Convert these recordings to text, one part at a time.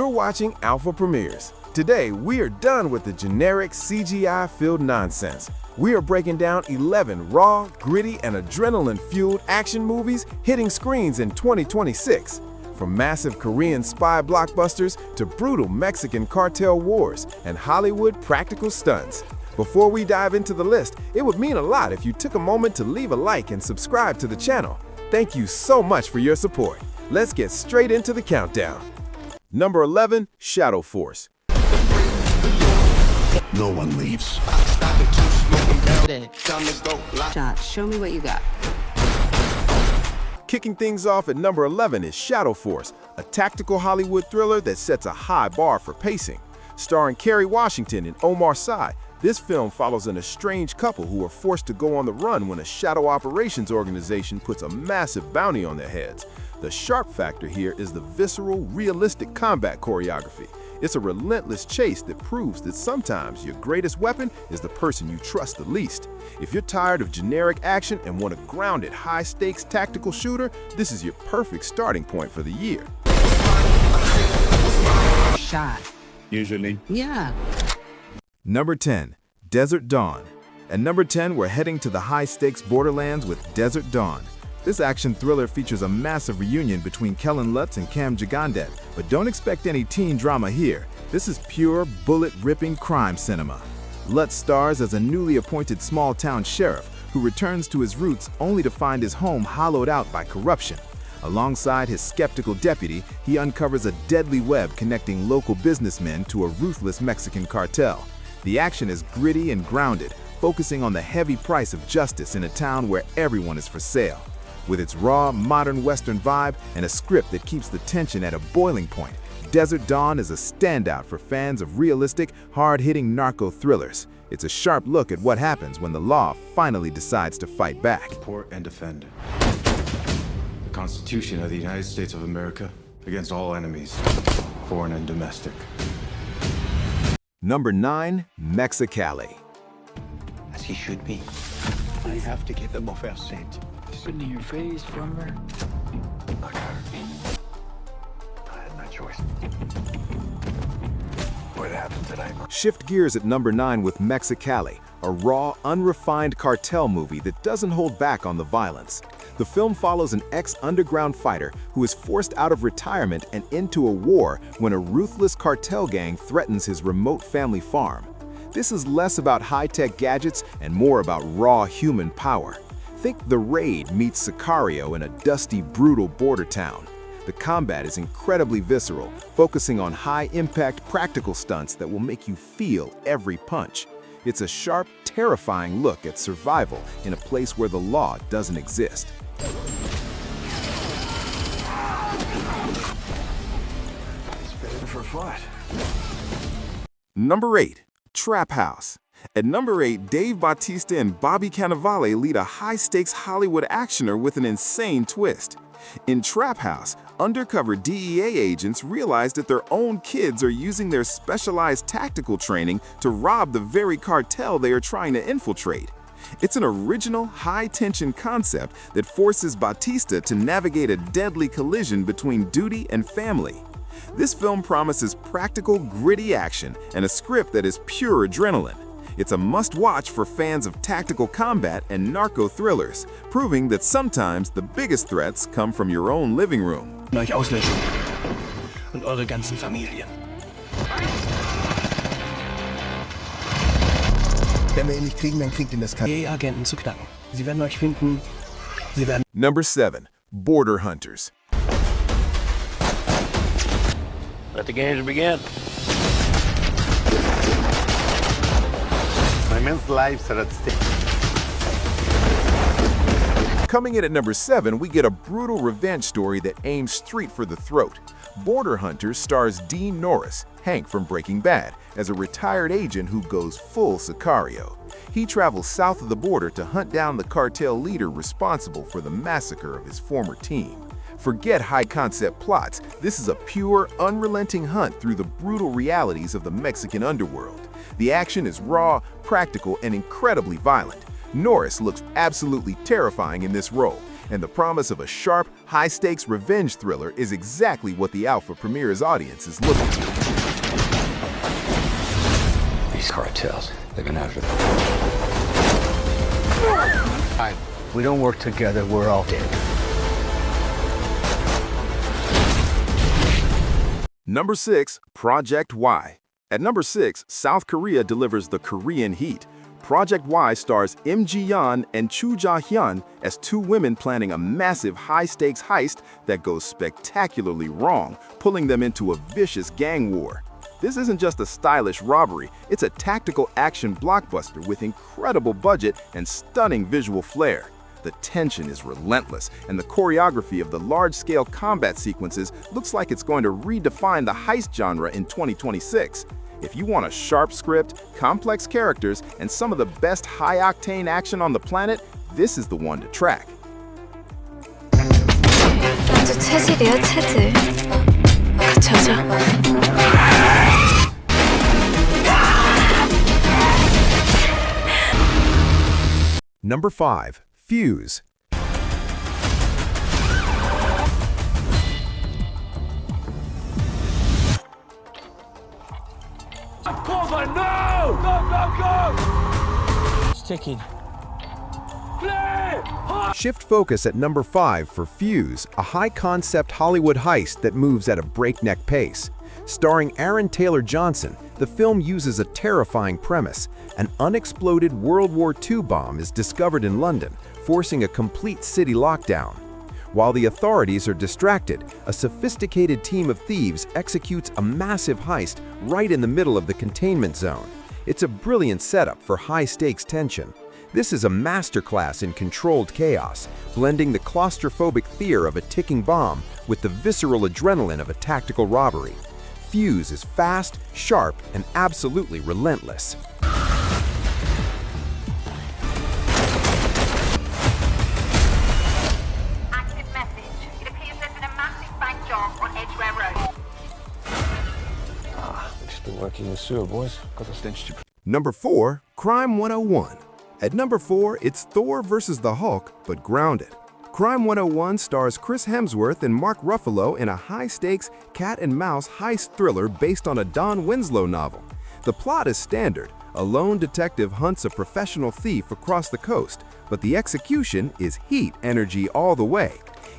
You're watching Alpha Premieres. Today, we are done with the generic CGI-filled nonsense. We are breaking down 11 raw, gritty, and adrenaline-fueled action movies hitting screens in 2026. From massive Korean spy blockbusters to brutal Mexican cartel wars and Hollywood practical stunts. Before we dive into the list, it would mean a lot if you took a moment to leave a like and subscribe to the channel. Thank you so much for your support. Let's get straight into the countdown. Number 11, Shadow Force. No one leaves. Shot, show me what you got. Kicking things off at number 11 is Shadow Force, a tactical Hollywood thriller that sets a high bar for pacing. Starring Kerry Washington and Omar Sy, this film follows an estranged couple who are forced to go on the run when a shadow operations organization puts a massive bounty on their heads. The sharp factor here is the visceral, realistic combat choreography. It's a relentless chase that proves that sometimes your greatest weapon is the person you trust the least. If you're tired of generic action and want a grounded, high-stakes tactical shooter, this is your perfect starting point for the year. Shot. Usually. Yeah. Number 10, Desert Dawn. At number 10, we're heading to the high-stakes borderlands with Desert Dawn. This action thriller features a massive reunion between Kellen Lutz and Cam Gigandet, but don't expect any teen drama here. This is pure, bullet-ripping crime cinema. Lutz stars as a newly appointed small-town sheriff who returns to his roots only to find his home hollowed out by corruption. Alongside his skeptical deputy, he uncovers a deadly web connecting local businessmen to a ruthless Mexican cartel. The action is gritty and grounded, focusing on the heavy price of justice in a town where everyone is for sale. With its raw, modern Western vibe and a script that keeps the tension at a boiling point, Desert Dawn is a standout for fans of realistic, hard-hitting narco thrillers. It's a sharp look at what happens when the law finally decides to fight back. Support and defend the Constitution of the United States of America against all enemies, foreign and domestic. Number 9, Mexicali. As he should be. I have to get them off our scent. Putting in your face from her. Look, I had no choice. What happened tonight? Shift gears at number 9 with Mexicali, a raw, unrefined cartel movie that doesn't hold back on the violence. The film follows an ex-underground fighter who is forced out of retirement and into a war when a ruthless cartel gang threatens his remote family farm. This is less about high-tech gadgets and more about raw human power. Think The Raid meets Sicario in a dusty, brutal border town. The combat is incredibly visceral, focusing on high-impact practical stunts that will make you feel every punch. It's a sharp, terrifying look at survival in a place where the law doesn't exist. He's ready for a fight. Number 8, Trap House. At number 8, Dave Bautista and Bobby Cannavale lead a high-stakes Hollywood actioner with an insane twist. In Trap House, undercover DEA agents realize that their own kids are using their specialized tactical training to rob the very cartel they are trying to infiltrate. It's an original, high-tension concept that forces Bautista to navigate a deadly collision between duty and family. This film promises practical, gritty action and a script that is pure adrenaline. It's a must-watch for fans of tactical combat and narco thrillers, proving that sometimes the biggest threats come from your own living room. Euch auslöschen. Und eure ganzen Familien. Wenn wir ihn nicht kriegen, dann kriegt ihn das KI-Agenten zu knacken. Sie werden euch finden. Sie werden... Number 7, Border Hunters. Let the games begin. Men's lives are at stake. Coming in at number 7, we get a brutal revenge story that aims straight for the throat. Border Hunters stars Dean Norris, Hank from Breaking Bad, as a retired agent who goes full Sicario. He travels south of the border to hunt down the cartel leader responsible for the massacre of his former team. Forget high-concept plots. This is a pure, unrelenting hunt through the brutal realities of the Mexican underworld. The action is raw, practical, and incredibly violent. Norris looks absolutely terrifying in this role, and the promise of a sharp, high-stakes revenge thriller is exactly what the Alpha premieres audience is looking for. These cartels, they've been after them. If we don't work together, we're all dead. Number 6, Project Y. At number 6, South Korea delivers the Korean heat. Project Y stars Im Ji-yeon and Chu Ja-hyun as two women planning a massive high-stakes heist that goes spectacularly wrong, pulling them into a vicious gang war. This isn't just a stylish robbery, it's a tactical action blockbuster with incredible budget and stunning visual flair. The tension is relentless, and the choreography of the large-scale combat sequences looks like it's going to redefine the heist genre in 2026. If you want a sharp script, complex characters, and some of the best high-octane action on the planet, this is the one to track. 아주 체질이야, 체질. 그쳐져. Number 5, Fuze. Cover, no! Go, go, go! Sticking. Play! Shift focus at number 5 for Fuze, a high-concept Hollywood heist that moves at a breakneck pace. Starring Aaron Taylor Johnson, the film uses a terrifying premise. An unexploded World War II bomb is discovered in London, forcing a complete city lockdown. While the authorities are distracted, a sophisticated team of thieves executes a massive heist right in the middle of the containment zone. It's a brilliant setup for high-stakes tension. This is a masterclass in controlled chaos, blending the claustrophobic fear of a ticking bomb with the visceral adrenaline of a tactical robbery. Fuze is fast, sharp, and absolutely relentless. Active message. It appears there's been a massive bank job on Edgware Road. We've just been working in the sewer, boys. Got the stench to... Number 4, Crime 101. At number 4, it's Thor vs. the Hulk, but grounded. Crime 101 stars Chris Hemsworth and Mark Ruffalo in a high-stakes cat-and-mouse heist thriller based on a Don Winslow novel. The plot is standard. A lone detective hunts a professional thief across the coast, but the execution is heat energy all the way.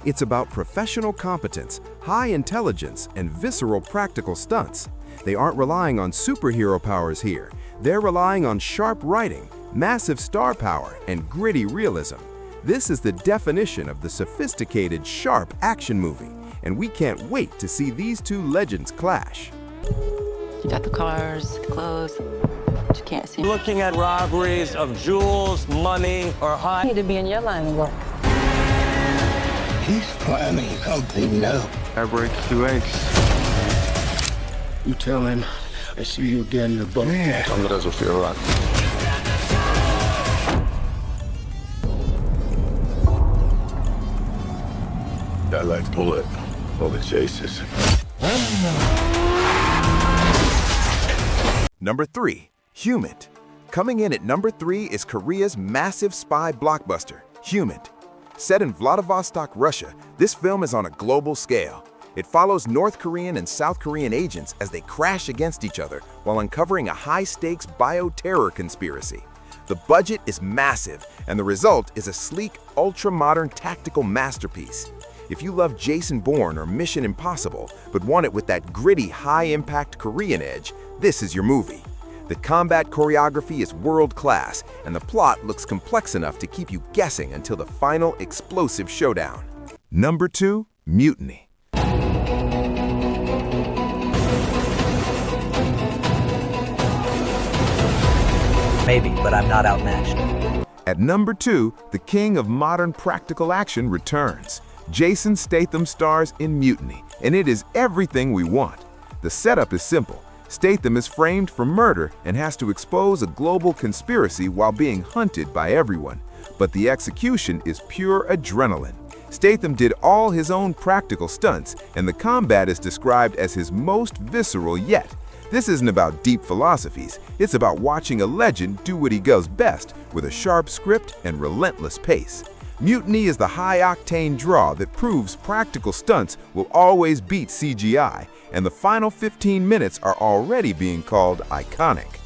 It's about professional competence, high intelligence, and visceral practical stunts. They aren't relying on superhero powers here. They're relying on sharp writing, massive star power, and gritty realism. This is the definition of the sophisticated, sharp action movie, and we can't wait to see these two legends clash. You got the cars, the clothes, but you can't see. Looking at robberies of jewels, money, or I need to be in your line of work. He's planning something now. I break 2 eggs. You tell him I see you again in the boat. Andres will feel right. I like bullet. All the chases. Number 3, Humint. Coming in at number 3 is Korea's massive spy blockbuster, Humint. Set in Vladivostok, Russia, this film is on a global scale. It follows North Korean and South Korean agents as they crash against each other while uncovering a high-stakes bioterror conspiracy. The budget is massive, and the result is a sleek, ultra-modern tactical masterpiece. If you love Jason Bourne or Mission Impossible, but want it with that gritty, high-impact Korean edge, this is your movie. The combat choreography is world-class, and the plot looks complex enough to keep you guessing until the final explosive showdown. Number 2, Mutiny. Maybe, but I'm not outmatched. At number 2, the king of modern practical action returns. Jason Statham stars in Mutiny, and it is everything we want. The setup is simple. Statham is framed for murder and has to expose a global conspiracy while being hunted by everyone. But the execution is pure adrenaline. Statham did all his own practical stunts, and the combat is described as his most visceral yet. This isn't about deep philosophies, it's about watching a legend do what he does best with a sharp script and relentless pace. Mutiny is the high-octane draw that proves practical stunts will always beat CGI, and the final 15 minutes are already being called iconic.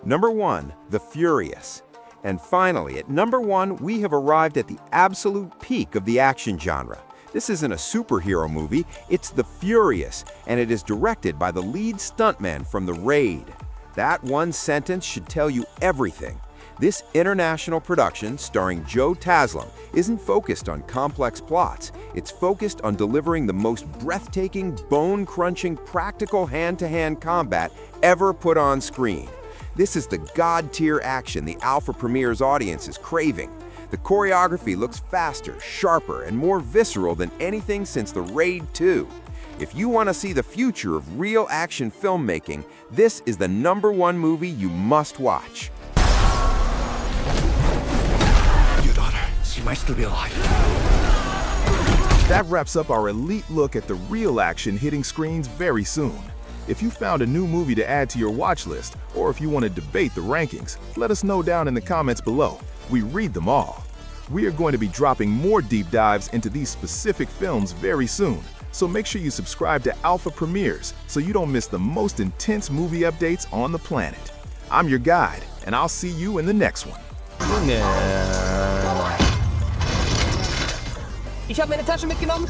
Number 1, The Furious. And finally, at number 1, we have arrived at the absolute peak of the action genre. This isn't a superhero movie, it's The Furious, and it is directed by the lead stuntman from The Raid. That one sentence should tell you everything. This international production, starring Joe Taslim, isn't focused on complex plots. It's focused on delivering the most breathtaking, bone-crunching, practical hand-to-hand combat ever put on screen. This is the god-tier action the alpha premiere's audience is craving. The choreography looks faster, sharper, and more visceral than anything since The Raid 2. If you want to see the future of real action filmmaking, this is the number 1 movie you must watch. Your daughter, she might still be alive. That wraps up our elite look at the real action hitting screens very soon. If you found a new movie to add to your watch list, or if you want to debate the rankings, let us know down in the comments below. We read them all. We are going to be dropping more deep dives into these specific films very soon, so make sure you subscribe to Alpha Premieres so you don't miss the most intense movie updates on the planet. I'm your guide, and I'll see you in the next one. Ich habe meine Tasche mitgenommen.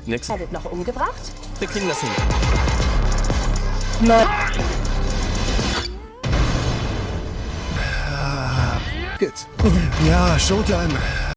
Nix. Werdet noch umgebracht? Wir kriegen das hin. Good. Ja, Showtime.